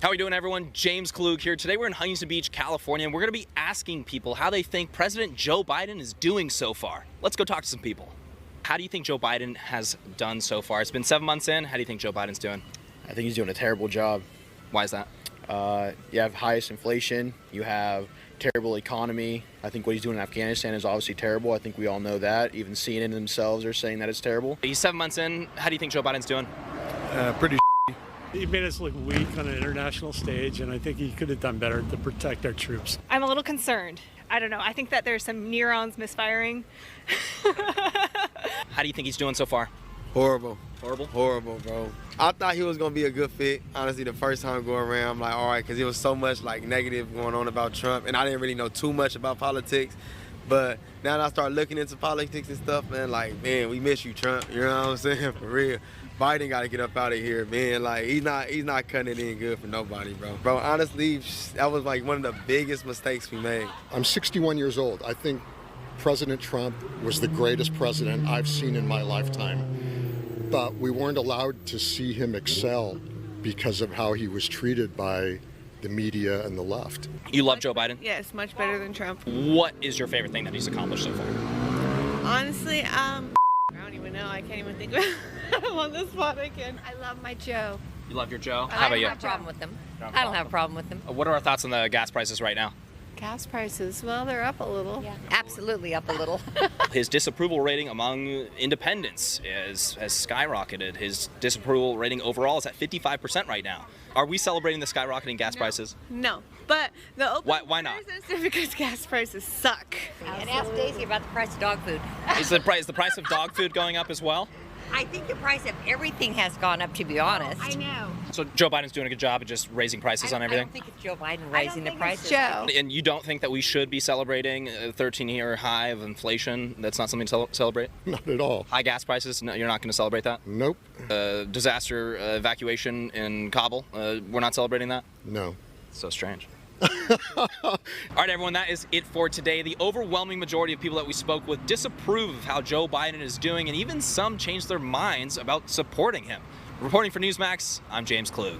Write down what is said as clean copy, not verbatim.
How are we doing, everyone? James Klug here. Today we're in Huntington Beach, California, and we're going to be asking people how they think President Joe Biden is doing so far. Let's go talk to some people. How do you think Joe Biden has done so far? It's been 7 months in. How do you think Joe Biden's doing? I think he's doing a terrible job. Why is that? You have highest inflation. You have terrible economy. I think what he's doing in Afghanistan is obviously terrible. I think we all know that. Even CNN themselves are saying that it's terrible. He's 7 months in. How do you think Joe Biden's doing? Pretty. He made us look weak on an international stage, and I think he could have done better to protect our troops. I'm a little concerned. I don't know. I think that there's some neurons misfiring. How do you think he's doing so far? Horrible. Horrible? Horrible, bro. I thought he was going to be a good fit. Honestly, the first time going around, I'm like, all right, because there was so much like negative going on about Trump, and I didn't really know too much about politics. But now that I start looking into politics and stuff, man, like, man, we miss you, Trump. You know what I'm saying? For real. Biden got to get up out of here, man. Like, he's not cutting it in good for nobody, bro. Bro, honestly, that was like one of the biggest mistakes we made. I'm 61 years old. I think President Trump was the greatest president I've seen in my lifetime. But we weren't allowed to see him excel because of how he was treated by the media and the left. You love Joe Biden? Yes, much better than Trump. What is your favorite thing that he's accomplished so far? Honestly, I don't even know. I can't even think of it. I'm on the spot again. I love my Joe. You love your Joe? I How about don't you? have a problem with him. I don't have a problem with him. What are our thoughts on the gas prices right now? Gas prices, well, they're up a little. Yeah, absolutely up a little. His disapproval rating among independents has skyrocketed. His disapproval rating overall is at 55% right now. Are we celebrating the skyrocketing gas prices? No, but the open Why not? Because gas prices suck. And ask Daisy about the price of dog food. Is the price of dog food going up as well? I think the price of everything has gone up, to be honest. I know. So Joe Biden's doing a good job of just raising prices on I everything? don't think it's Joe Biden raising the prices. Joe. And you don't think that we should be celebrating a 13-year high of inflation? That's not something to celebrate? Not at all. High gas prices? No, you're not going to celebrate that? Nope. Disaster evacuation in Kabul? We're not celebrating that? No. So strange. All right, everyone, that is it for today. The overwhelming majority of people that we spoke with disapprove of how Joe Biden is doing, and even some changed their minds about supporting him. Reporting for Newsmax, I'm James Klug.